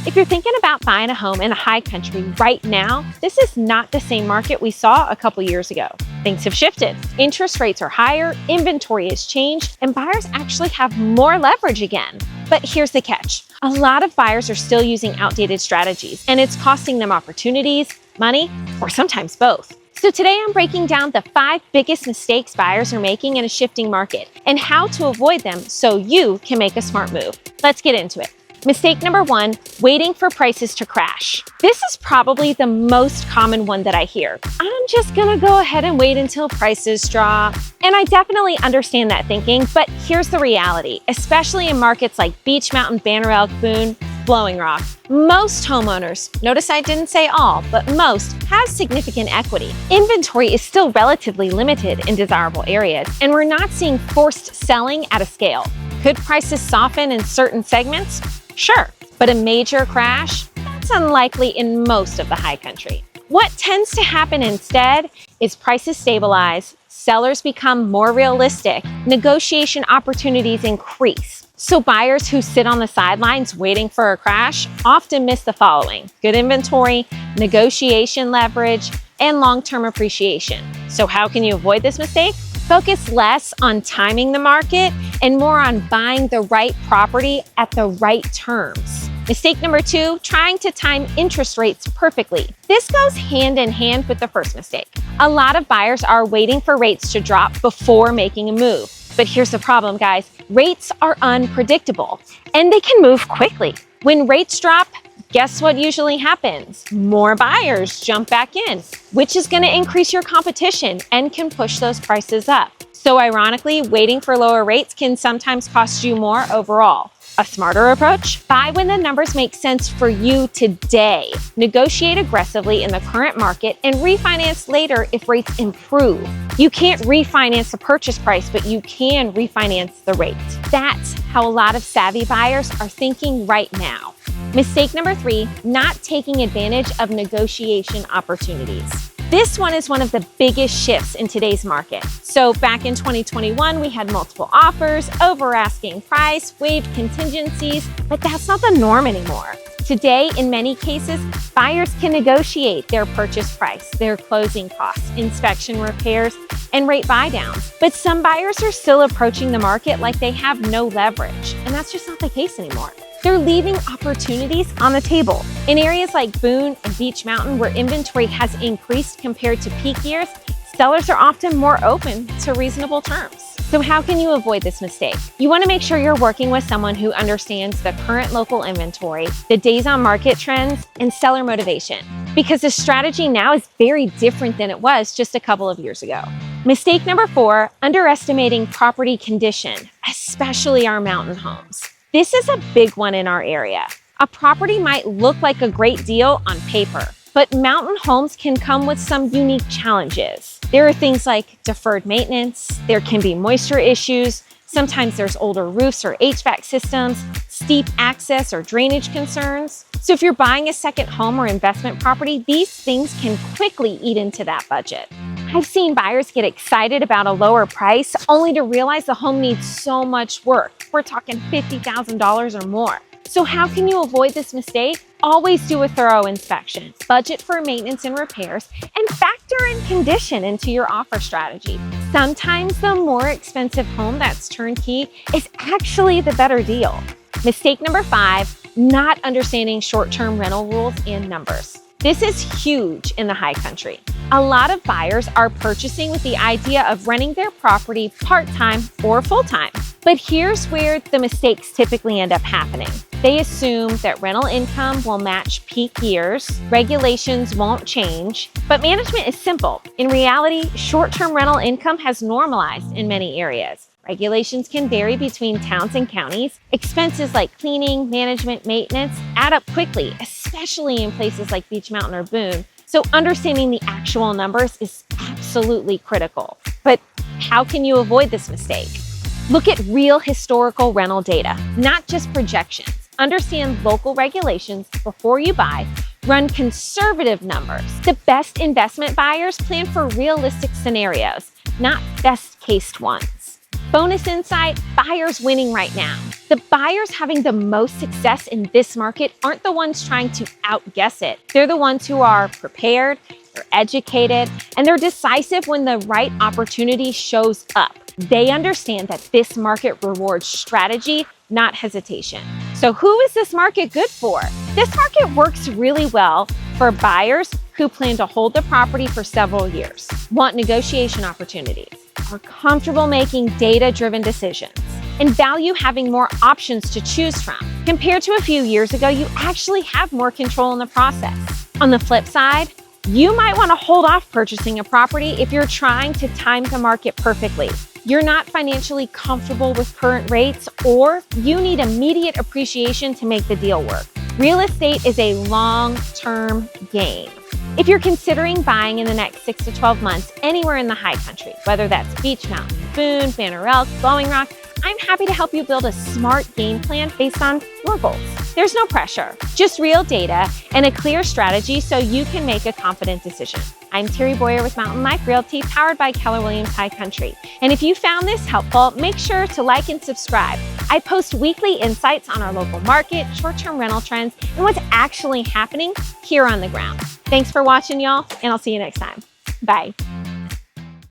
If you're thinking about buying a home in the high country right now, this is not the same market we saw a couple years ago. Things have shifted. Interest rates are higher, inventory has changed, and buyers actually have more leverage again. But here's the catch. A lot of buyers are still using outdated strategies, and it's costing them opportunities, money, or sometimes both. So today I'm breaking down the 5 biggest mistakes buyers are making in a shifting market and how to avoid them so you can make a smart move. Let's get into it. Mistake number 1, waiting for prices to crash. This is probably the most common one that I hear. I'm just gonna go ahead and wait until prices drop. And I definitely understand that thinking, but here's the reality, especially in markets like Beech Mountain, Banner Elk, Boone, Blowing Rock. Most homeowners, notice I didn't say all, but most, have significant equity. Inventory is still relatively limited in desirable areas, and we're not seeing forced selling at a scale. Could prices soften in certain segments? Sure, but a major crash? That's unlikely in most of the high country. What tends to happen instead is prices stabilize, sellers become more realistic, negotiation opportunities increase. So buyers who sit on the sidelines waiting for a crash often miss the following: good inventory, negotiation leverage, and long-term appreciation. So how can you avoid this mistake? Focus less on timing the market and more on buying the right property at the right terms. Mistake number 2, trying to time interest rates perfectly. This goes hand in hand with the first mistake. A lot of buyers are waiting for rates to drop before making a move. But here's the problem, guys. Rates are unpredictable and they can move quickly. When rates drop, guess what usually happens? More buyers jump back in, which is going to increase your competition and can push those prices up. So ironically, waiting for lower rates can sometimes cost you more overall. A smarter approach? Buy when the numbers make sense for you today. Negotiate aggressively in the current market and refinance later if rates improve. You can't refinance the purchase price, but you can refinance the rate. That's how a lot of savvy buyers are thinking right now. Mistake number 3, not taking advantage of negotiation opportunities. This one is one of the biggest shifts in today's market. So back in 2021, we had multiple offers, over asking price, waived contingencies, but that's not the norm anymore. Today, in many cases, buyers can negotiate their purchase price, their closing costs, inspection repairs, and rate buydowns. But some buyers are still approaching the market like they have no leverage, and that's just not the case anymore. They're leaving opportunities on the table. In areas like Boone and Beech Mountain, where inventory has increased compared to peak years, sellers are often more open to reasonable terms. So how can you avoid this mistake? You want to make sure you're working with someone who understands the current local inventory, the days on market trends, and seller motivation. Because the strategy now is very different than it was just a couple of years ago. Mistake number 4, underestimating property condition, especially our mountain homes. This is a big one in our area. A property might look like a great deal on paper, but mountain homes can come with some unique challenges. There are things like deferred maintenance, there can be moisture issues, sometimes there's older roofs or HVAC systems, steep access or drainage concerns. So if you're buying a second home or investment property, these things can quickly eat into that budget. I've seen buyers get excited about a lower price only to realize the home needs so much work. We're talking $50,000 or more. So how can you avoid this mistake? Always do a thorough inspection, budget for maintenance and repairs, and factor in condition into your offer strategy. Sometimes the more expensive home that's turnkey is actually the better deal. Mistake number 5, not understanding short-term rental rules and numbers. This is huge in the high country. A lot of buyers are purchasing with the idea of renting their property part-time or full-time. But here's where the mistakes typically end up happening. They assume that rental income will match peak years, regulations won't change, but management is simple. In reality, short-term rental income has normalized in many areas. Regulations can vary between towns and counties. Expenses like cleaning, management, maintenance add up quickly, especially in places like Beech Mountain or Boone. So understanding the actual numbers is absolutely critical. But how can you avoid this mistake? Look at real historical rental data, not just projections. Understand local regulations before you buy. Run conservative numbers. The best investment buyers plan for realistic scenarios, not best-case ones. Bonus insight, buyers winning right now. The buyers having the most success in this market aren't the ones trying to outguess it. They're the ones who are prepared, they're educated, and they're decisive when the right opportunity shows up. They understand that this market rewards strategy, not hesitation. So who is this market good for? This market works really well for buyers who plan to hold the property for several years, want negotiation opportunities, are comfortable making data-driven decisions, and value having more options to choose from. Compared to a few years ago, you actually have more control in the process. On the flip side, you might want to hold off purchasing a property if you're trying to time the market perfectly. You're not financially comfortable with current rates, or you need immediate appreciation to make the deal work. Real estate is a long-term game. If you're considering buying in the next 6 to 12 months anywhere in the High Country, whether that's Beech Mountain, Boone, Banner Elk, Blowing Rock, I'm happy to help you build a smart game plan based on your goals. There's no pressure, just real data and a clear strategy so you can make a confident decision. I'm Terri Boyer with Mountain Life Realty, powered by Keller Williams High Country. And if you found this helpful, make sure to like and subscribe. I post weekly insights on our local market, short-term rental trends, and what's actually happening here on the ground. Thanks for watching, y'all, and I'll see you next time. Bye.